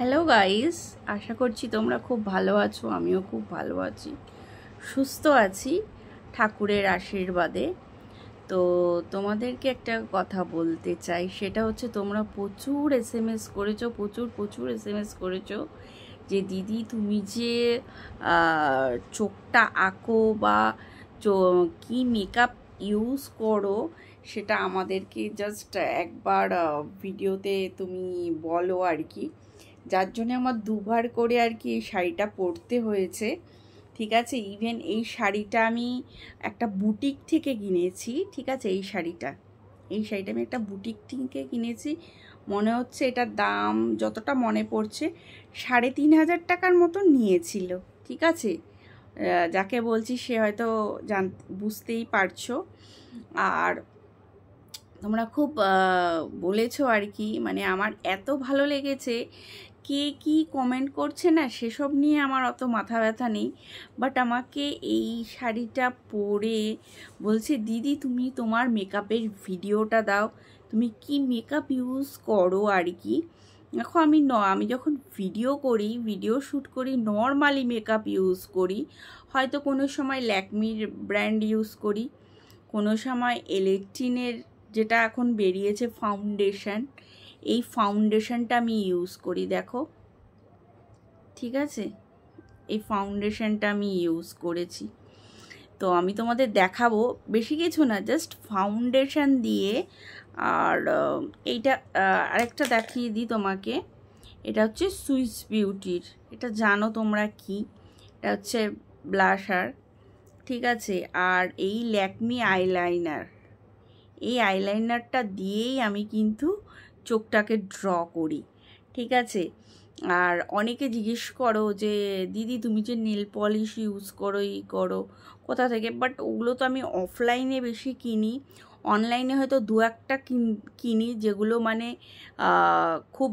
Hello guys, আশা করছি তোমরা খুব ভালো আছো। আমিও খুব ভালো আছি, সুস্থ আছি ঠাকুরের আশীর্বাদে। তো তোমাদেরকে একটা কথা বলতে চাই, সেটা হচ্ছে তোমরা প্রচুর এসএমএস করেছো, প্রচুর এসএমএস করেছো যে দিদি তুমি যে চোখটা আঁকো বা কি মেকআপ ইউজ করো সেটা আমাদেরকে জাস্ট একবার ভিডিওতে তুমি বলো আর কি। যার জন্য আমার দুবার করে আর কি এই শাড়িটা পরতে হয়েছে। ঠিক আছে, ইভেন এই শাড়িটা আমি একটা বুটিক থেকে কিনেছি। ঠিক আছে, এই শাড়িটা আমি একটা বুটিক থেকে কিনেছি। মনে হচ্ছে এটার দাম যতটা মনে পড়ছে 3,500 টাকার মতো নিয়েছিল। ঠিক আছে, যাকে বলছি সে হয়তো বুঝতেই পারছো। আর তোমরা খুব বলেছো আর কি, মানে আমার এত ভালো লেগেছে। কে কি কমেন্ট করছে না সেসব নিয়ে আমার অত মাথা ব্যথা নেই, বাট আমাকে এই শাড়িটা পরে বলছে দিদি তুমি তোমার মেকআপের ভিডিওটা দাও, তুমি কি মেকআপ ইউজ করো আর কি। দেখো আমি যখন ভিডিও শ্যুট করি নর্মালি মেকআপ ইউজ করি, হয়তো কোনো সময় ল্যাকমির ব্র্যান্ড ইউজ করি, কোনো সময় এলেকট্রিনের যেটা এখন বেরিয়েছে ফাউন্ডেশন, এই ফাউন্ডেশনটা আমি ইউজ করি। দেখো, ঠিক আছে, এই ফাউন্ডেশনটা আমি ইউজ করেছি। তো আমি তোমাদের দেখাবো, বেশি কিছু না, জাস্ট ফাউন্ডেশন দিয়ে। আর এইটা আরেকটা দেখিয়ে দিই তোমাকে। এটা হচ্ছে সুইস বিউটির, এটা জানো তোমরা কি, এটা হচ্ছে ব্লাশার। ঠিক আছে, আর এই ল্যাকমি আইলাইনার, এই আইলাইনারটা দিয়েই আমি কিন্তু চোখটাকে ড্র করি। ঠিক আছে, আর অনেকে জিজ্ঞেস করো যে দিদি তুমি যে নেল পলিশ ইউজ করো এই করো কোথা থেকে, বাট ওগুলো তো আমি অফলাইনে বেশি কিনি। অনলাইনে হয়তো দু একটা কিনি, যেগুলো মানে খুব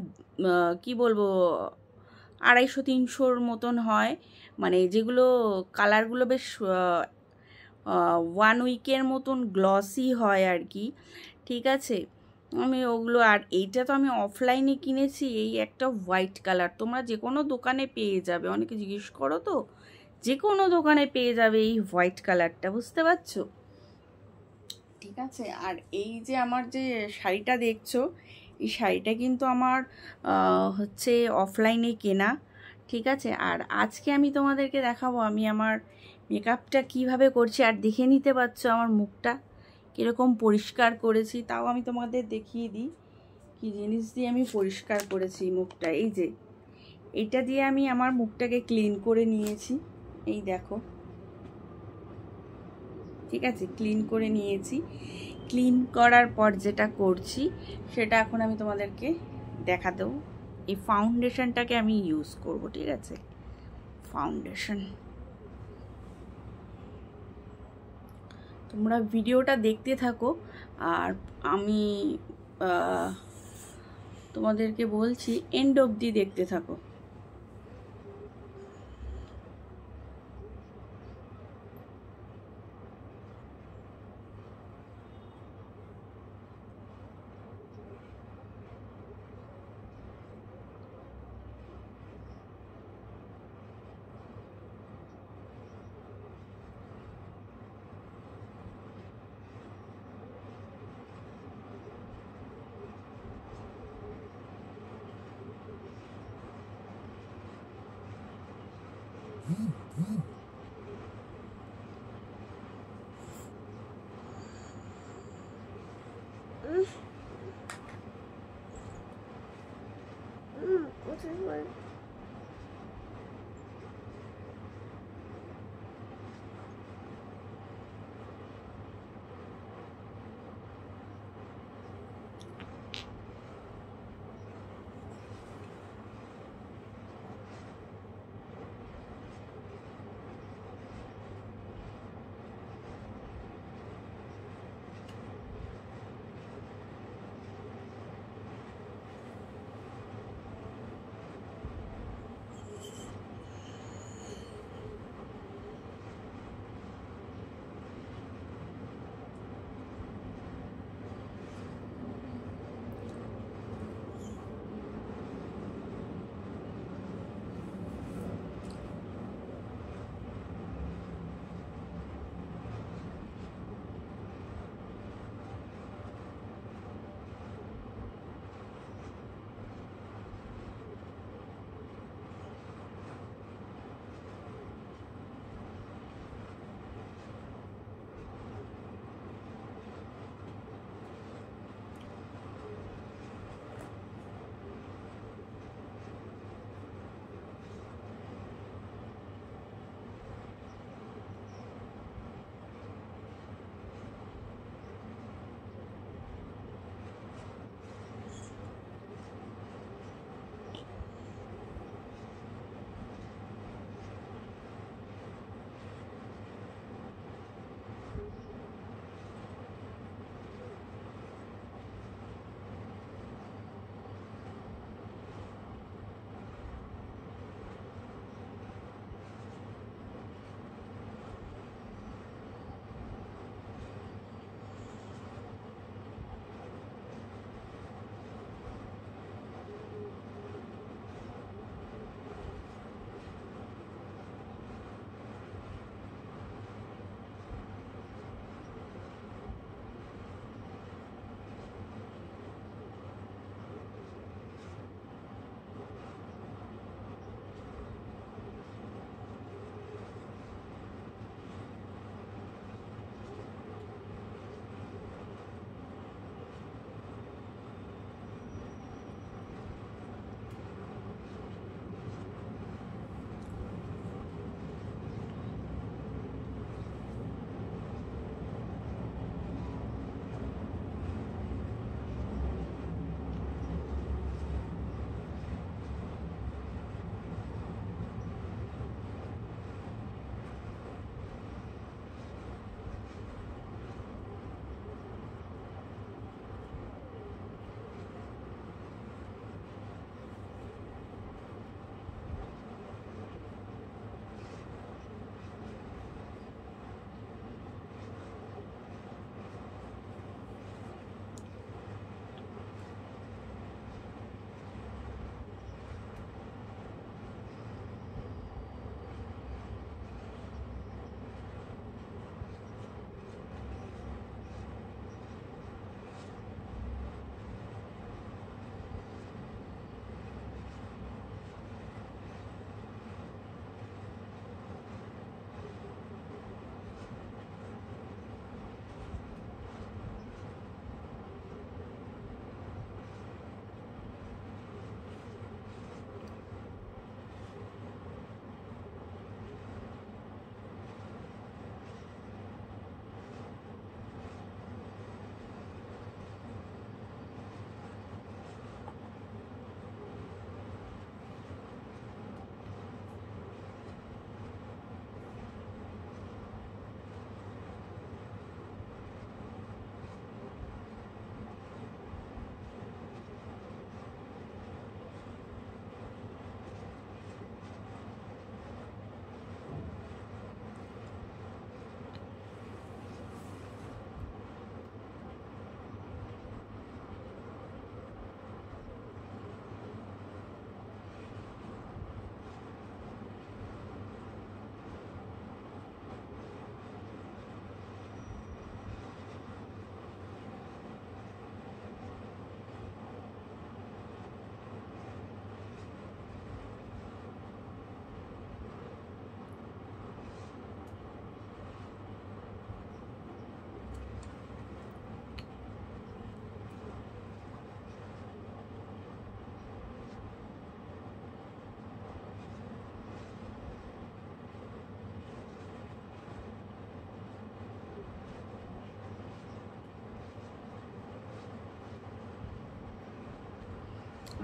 কি বলবো 250-300 মতন হয়, মানে যেগুলো কালারগুলো বেশ 1 উইকের মতন গ্লসি হয় আর কি। ঠিক আছে, আমি ওগুলো, আর এইটা তো আমি অফলাইনে কিনেছি, এই একটা হোয়াইট কালার, তোমরা যে কোনো দোকানে পেয়ে যাবে, অনেকে জিজ্ঞেস করো তো, যে কোনো দোকানে পেয়ে যাবে এই হোয়াইট কালারটা, বুঝতে পারছো। ঠিক আছে, আর এই যে আমার যে শাড়িটা দেখছো, এই শাড়িটা কিন্তু আমার হচ্ছে অফলাইনে কেনা। ঠিক আছে, আর আজকে আমি তোমাদেরকে দেখাবো আমি আমার মেকআপটা কিভাবে করছি, আর দেখে নিতে পারছো আমার মুখটা কীরকম পরিষ্কার করেছি। তাও আমি তোমাদের দেখিয়ে দিই কী জিনিস দিয়ে আমি পরিষ্কার করেছি মুখটা। এই যে এইটা দিয়ে আমি আমার মুখটাকে ক্লিন করে নিয়েছি, এই দেখো। ঠিক আছে, ক্লিন করে নিয়েছি। ক্লিন করার পর যেটা করছি সেটা এখন আমি তোমাদেরকে দেখা দেবো। এই ফাউন্ডেশনটাকে আমি ইউজ করব। ঠিক আছে, ফাউন্ডেশন, তোমরা ভিডিওটা দেখতে থাকো আর আমি তোমাদেরকে বলছি এন্ড অবধি দেখতে থাকো। What is my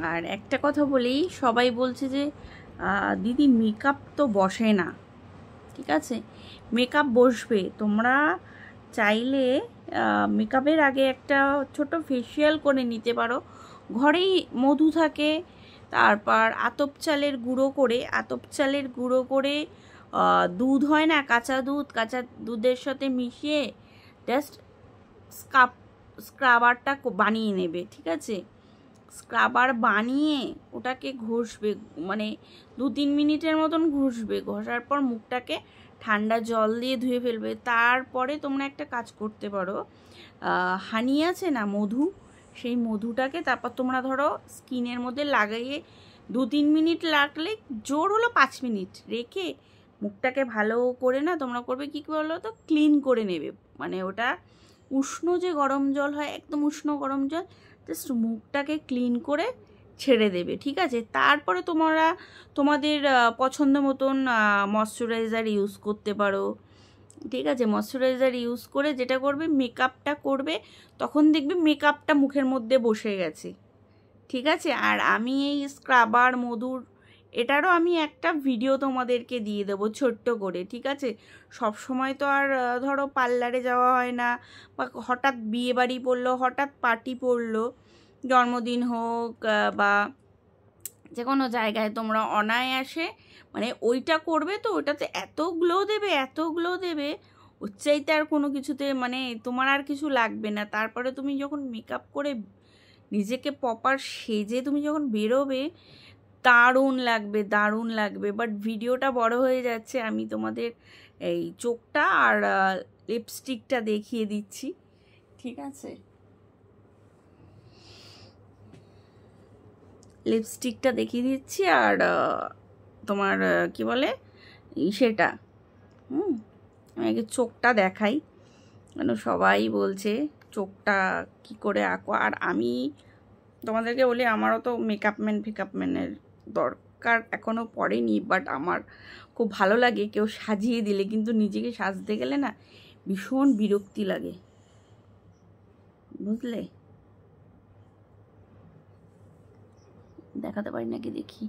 আর একটা কথা বলি, সবাই বলছে যে দিদি মেকআপ তো বসে না। ঠিক আছে, মেকআপ বসবে। তোমরা চাইলে মেকআপের আগে একটা ছোট ফেসিয়াল করে নিতে পারো। ঘরেই মধু থাকে, তারপর আতপ চালের গুঁড়ো করে দুধ হয় না, কাঁচা দুধের সাথে মিশিয়ে জাস্ট স্ক্রাবারটা বানিয়ে নেবে। ঠিক আছে, স্ক্রাবার বানিয়ে ওটাকে ঘষবে, মানে 2-3 মিনিটের মতন ঘষবে। ঘষার পর মুখটাকে ঠান্ডা জল দিয়ে ধুয়ে ফেলবে। তারপরে তোমরা একটা কাজ করতে পারো, হানি আছে না, মধু, সেই মধুটাকে তারপর তোমরা ধরো স্কিনের মধ্যে লাগিয়ে 2-3 মিনিট লাগলে, জোর হলো 5 মিনিট রেখে মুখটাকে ভালো করে না তোমরা করবে কি বলো তো, ক্লিন করে নেবে। মানে ওটা উষ্ণ যে গরম জল হয়, একদম উষ্ণ গরম জল, জাস্ট মুখটাকে ক্লিন করে ছেড়ে দেবে। ঠিক আছে, তারপরে তোমরা তোমাদের পছন্দ মতন ময়শ্চারাইজার ইউজ করতে পারো। ঠিক আছে, ময়শ্চারাইজার ইউজ করে যেটা করবে, মেকআপটা করবে, তখন দেখবে মেকআপটা মুখের মধ্যে বসে গেছে। ঠিক আছে, আর আমি এই স্ক্রাবার মধুর এটারও আমি একটা ভিডিও তোমাদেরকে দিয়ে দেবো ছোট্ট করে। ঠিক আছে, সব সময় তো আর ধরো পার্লারে যাওয়া হয় না, বা হঠাৎ বিয়ে বাড়ি পড়লো, হঠাৎ পার্টি পড়লো, জন্মদিন হোক বা যে কোনো জায়গায় তোমরা অনায়াসে মানে ওইটা করবে, তো ওইটাতে এত গ্লো দেবে, এত গ্লো দেবে, ওর চাইতে আর কোনো কিছুতে মানে তোমার আর কিছু লাগবে না। তারপরে তুমি যখন মেকআপ করে নিজেকে প্রপার সেজে তুমি যখন বেরোবে, দারুণ লাগবে, দারুণ লাগবে। বাট ভিডিওটা বড় হয়ে যাচ্ছে, আমি তোমাদের এই চোখটা আর লিপস্টিকটা দেখিয়ে দিচ্ছি। ঠিক আছে, লিপস্টিকটা দেখিয়ে দিচ্ছি, আর তোমার কি বলে সেটা, আমি আগে চোখটা দেখাই, কেন সবাই বলছে চোখটা কি করে আঁকো। আর আমি তোমাদেরকে বলি, আমারও তো ফেকআপম্যানের দরকার এখনও পড়েনি, বাট আমার খুব ভালো লাগে কেউ সাজিয়ে দিলে। কিন্তু নিজেকে সাজতে গেলে না ভীষণ বিরক্তি লাগে, বুঝলে। দেখাতে পারি নাকি দেখি।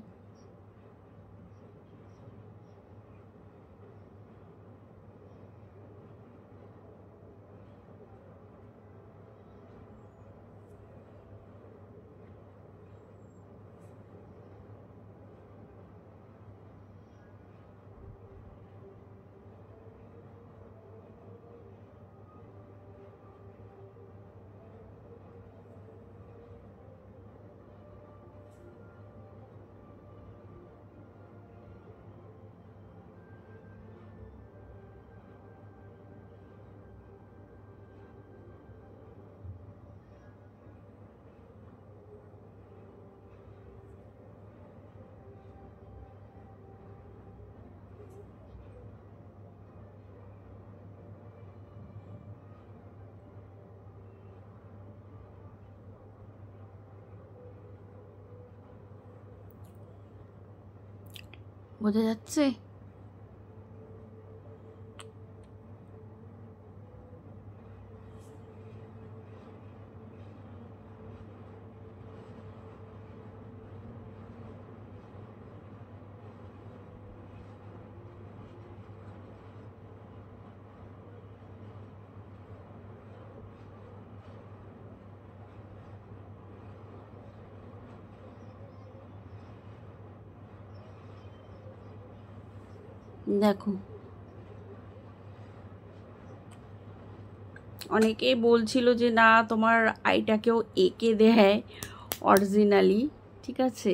বোঝা যাচ্ছে? দেখো, অনেকেই বলছিল যে না তোমার আইটাকেও এঁকে দেয় অরিজিনালি। ঠিক আছে,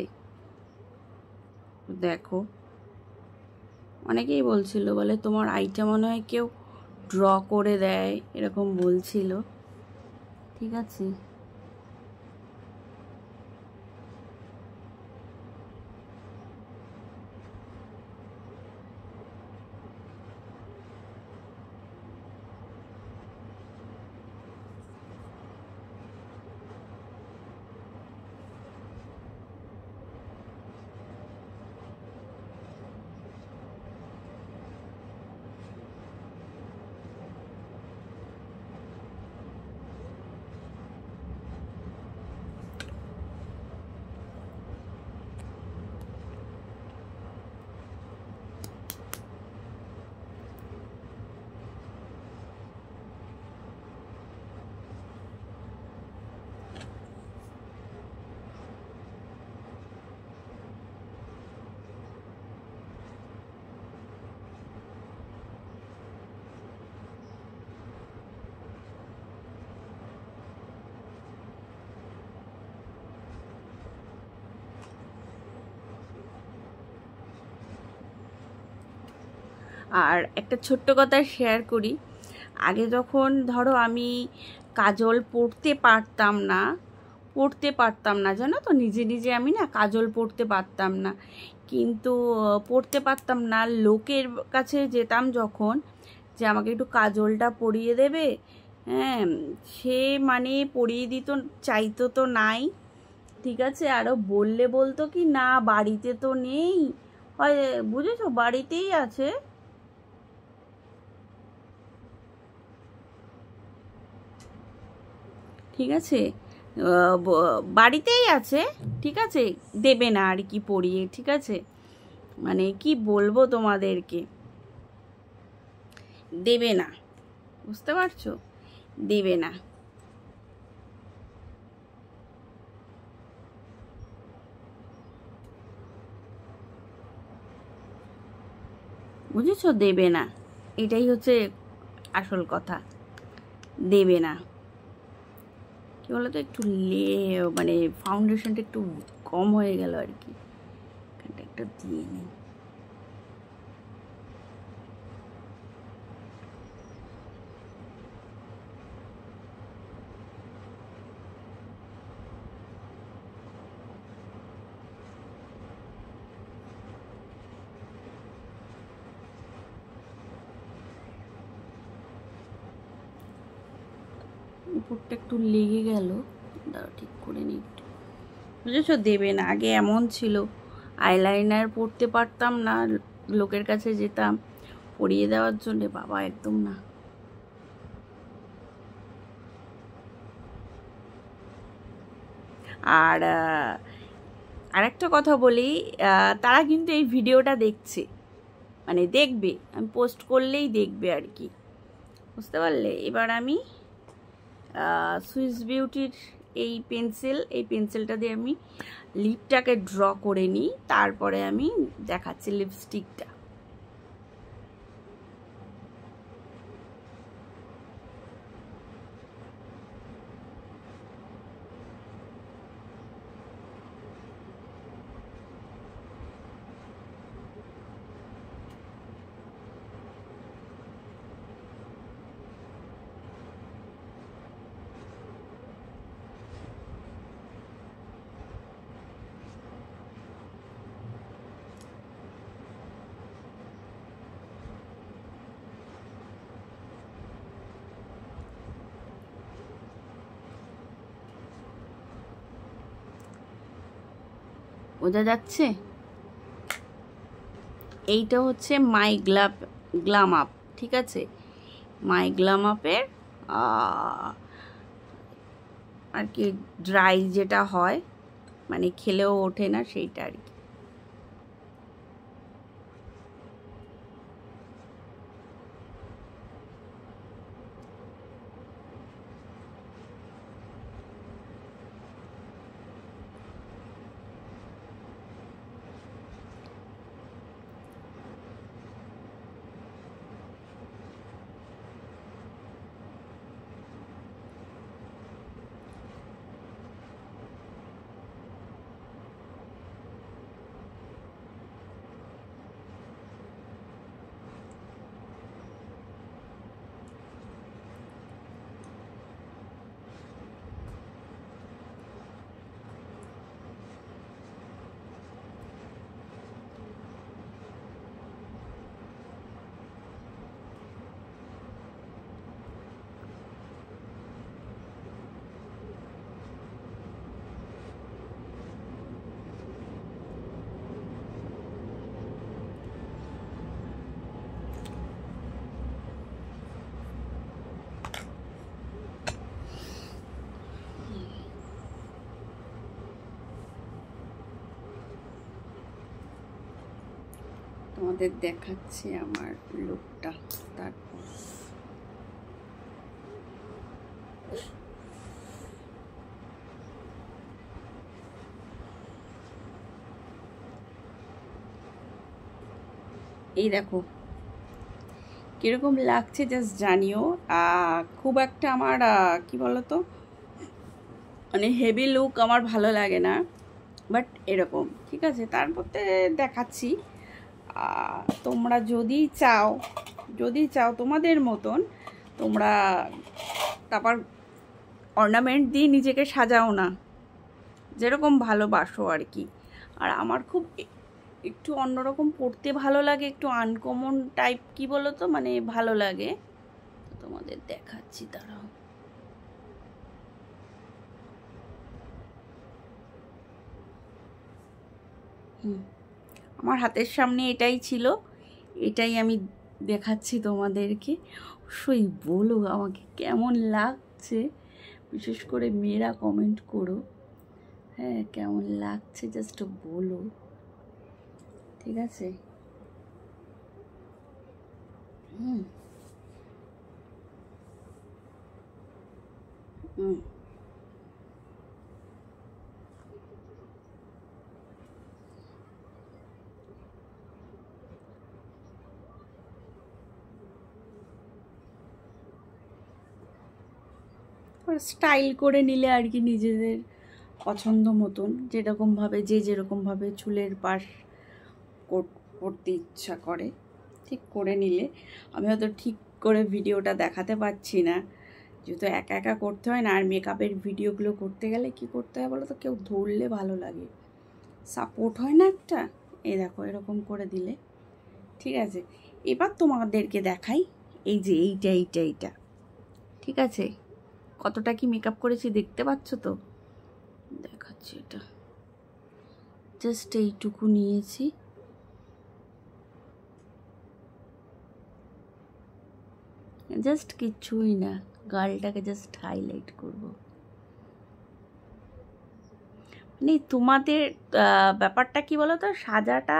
দেখো, অনেকেই বলছিল, বলে তোমার আইটা মনে হয় কেউ ড্র করে দেয়, এরকম বলছিল। ঠিক আছে, আর একটা ছোট্ট কথা শেয়ার করি, আগে যখন ধরো আমি কাজল পরতে পারতাম না জানো তো, নিজে নিজে আমি না কাজল পরতে পারতাম না, কিন্তু পরতে পারতাম না, লোকের কাছে যেতাম যখন যে আমাকে একটু কাজলটা পরিয়ে দেবে, হ্যাঁ, সে মানে পরিয়ে দিত, চাইতো তো নাই, ঠিক আছে, আরও বললে বলতো কি না বাড়িতে তো নেই, হয় বুঝেছো বাড়িতেই আছে, ঠিক আছে, বাড়িতেই আছে, ঠিক আছে, দেবে না আর কি পরিয়ে, ঠিক আছে, মানে কি বলবো তোমাদেরকে, দেবে না, বুঝতে পারছো, দেবে না। বুঝেছো, দেবে না, এটাই হচ্ছে আসল কথা, দেবে না। কি বলতো, একটু মানে ফাউন্ডেশনটা একটু কম হয়ে গেল আর কি, এখানটা একটু দিয়ে নিই। উপরটা একটু লেগে গেল, দাঁড়াও ঠিক করে নিই একটু, বুঝেছো, দেবে না। আগে এমন ছিল, আইলাইনার পরতে পারতাম না, লোকের কাছে যেতাম পরিয়ে দেওয়ার জন্যে, বাবা একদম না। আর আরেকটা কথা বলি, তারা কিন্তু এই ভিডিওটা দেখছে, মানে দেখবে, আমি পোস্ট করলেই দেখবে আর কি, বুঝতে পারলে। এবার আমি সুইস বিউটির এই পেন্সিলটা দিয়ে আমি লিপটাকে ড্র করে নিই, তারপরে আমি দেখাচ্ছি লিপস্টিকটা। বোঝা যাচ্ছে? এইটা হচ্ছে মাই গ্লাম আপ, ঠিক আছে, মাই গ্লাম আপের আর কি ড্রাই যেটা হয়, মানে খেলেও ওঠে না সেইটা আর কি। তোমাদের দেখাচ্ছি আমার লুকটা, তারপর এই দেখো কিরকম লাগছে জাস্ট জানিও। খুব একটা আমার কি বলতো, মানে হেভি লুক আমার ভালো লাগে না, বাট এরকম ঠিক আছে, তার মধ্যে দেখাচ্ছি। তোমরা যদি চাও তোমাদের মতন তোমরা তারপর অর্নামেন্ট দিয়ে নিজেকে সাজাও না, যেরকম ভালোবাসো আর কি। আর আমার খুব একটু অন্যরকম পড়তে ভালো লাগে, একটু আনকমন টাইপ কি বলো তো, মানে ভালো লাগে। তোমাদের দেখাচ্ছি, দাঁড়াও। আমার হাতের সামনে এটাই ছিল, এটাই আমি দেখাচ্ছি তোমাদেরকে। অবশ্যই বলো আমাকে কেমন লাগছে, বিশেষ করে মেয়েরা কমেন্ট করো। হ্যাঁ, কেমন লাগছে জাস্ট বলো, ঠিক আছে? হুম হুম স্টাইল করে নিলে আর কি, নিজেদের পছন্দ মতন যেরকমভাবে যেরকমভাবে চুলের পাশ করতে ইচ্ছা করে ঠিক করে নিলে। আমি হয়তো ঠিক করে ভিডিওটা দেখাতে পারছি না, যেহেতু একা একা করতে হয় না। আর মেকআপের ভিডিওগুলো করতে গেলে কি করতে হয় বলো তো, কেউ ধরলে ভালো লাগে, সাপোর্ট হয় না একটা। এই দেখো এরকম করে দিলে, ঠিক আছে? এবার তোমাদেরকে দেখাই, এই যে এইটা ঠিক আছে, কতটা কি মেকআপ করেছি দেখতে পাচ্ছ তো? দেখাচ্ছি, এটা জাস্ট এইটুকু নিয়েছি, জাস্ট কিচ্ছুই না, গালটাকে জাস্ট হাইলাইট করব। মানে তোমাদের ব্যাপারটা কি বলো তো, সাজাটা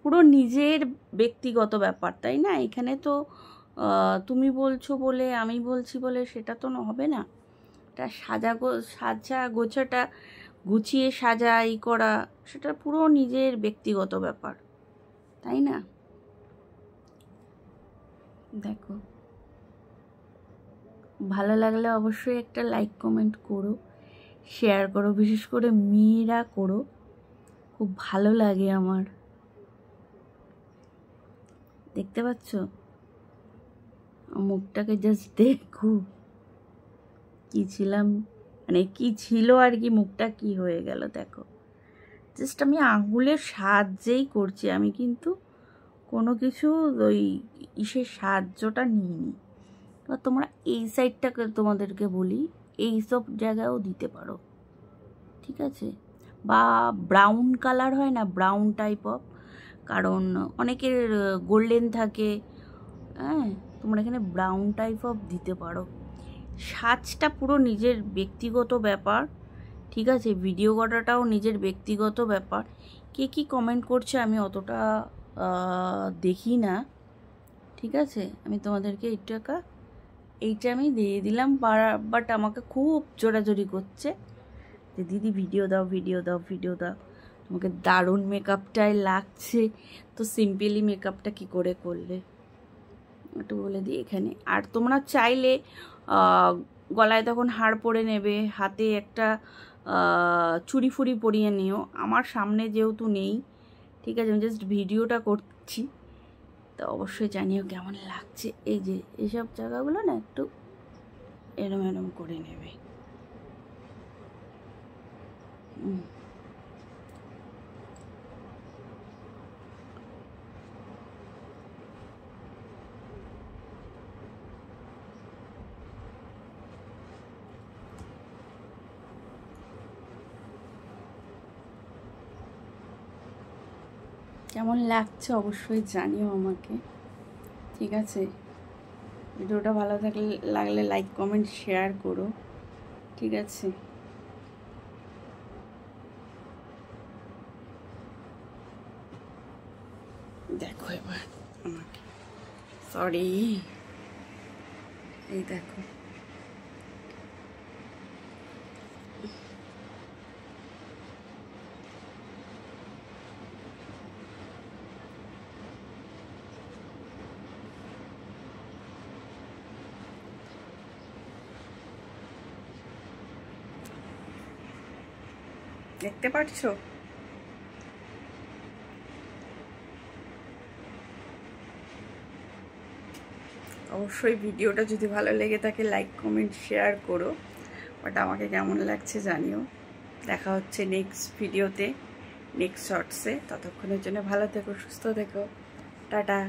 পুরো নিজের ব্যক্তিগত ব্যাপার, তাই না? এখানে তো তুমি বলছো বলে আমি বলছি বলে সেটা তো হবে না। এটা সাজা গোছাটা, গুছিয়ে সাজা করা, সেটা পুরো নিজের ব্যক্তিগত ব্যাপার, তাই না? দেখো, ভালো লাগলে অবশ্যই একটা লাইক কমেন্ট করো, শেয়ার করো, বিশেষ করে মেয়েরা করো, খুব ভালো লাগে আমার। দেখতে পাচ্ছ মুখটাকে, জাস্ট দেখো কি ছিলাম, মানে কি ছিল আর কি, মুখটা কি হয়ে গেল দেখো। জাস্ট আমি আঙুলের সাহায্যেই করছি, আমি কিন্তু কোনো কিছু ওই ইসের সাহায্যটা নিইনি। এবার তোমরা এই সাইডটাকে তোমাদেরকে বলি, এই সব জায়গায়ও দিতে পারো, ঠিক আছে? বা ব্রাউন কালার হয় না, ব্রাউন টাইপ অফ, কারণ অনেকের গোল্ডেন থাকে, হ্যাঁ, তোমরা এখানে ব্রাউন টাইপ অফ দিতে পারো। সাজটা পুরো নিজের ব্যক্তিগত ব্যাপার, ঠিক আছে? ভিডিও করাটাও নিজের ব্যক্তিগত ব্যাপার। কে কী কমেন্ট করছে আমি অতটা দেখি না, ঠিক আছে? আমি তোমাদেরকে এইটা আমি দিয়ে দিলাম, বাট আমাকে খুব জোরাজোরি করছে যে দিদি ভিডিও দাও, ভিডিও দাও, ভিডিও দাও, তোমাকে দারুণ মেকআপটাই লাগছে, তো সিম্পলি মেকআপটা কি করে করলে একটু বলে দিই এখানে। আর তোমরা চাইলে গলায় তখন হার পরে নেবে, হাতে একটা চুড়ি ফুড়ি পরিয়ে নিও। আমার সামনে যেহেতু নেই, ঠিক আছে, আমি জাস্ট ভিডিওটা করছি, তো অবশ্যই জানিও কেমন লাগছে। এই যে এইসব জায়গাগুলো না একটু এরম করে নেবে। কেমন লাগছে অবশ্যই জানিও আমাকে, ঠিক আছে? ভিডিওটা ভালো লাগলে লাইক কমেন্ট শেয়ার করো, ঠিক আছে? দেখো এবার আমাকে, সরি, এই দেখো দেখতে পাচ্ছো? অবশ্যই ভিডিওটা যদি ভালো লেগে থাকে লাইক কমেন্ট শেয়ার করো, বাট আমাকে কেমন লাগছে জানিও। দেখা হচ্ছে নেক্সট ভিডিওতে, নেক্সট শর্টসে। ততক্ষণের জন্য ভালো থেকো, সুস্থ থেকো, টাটা।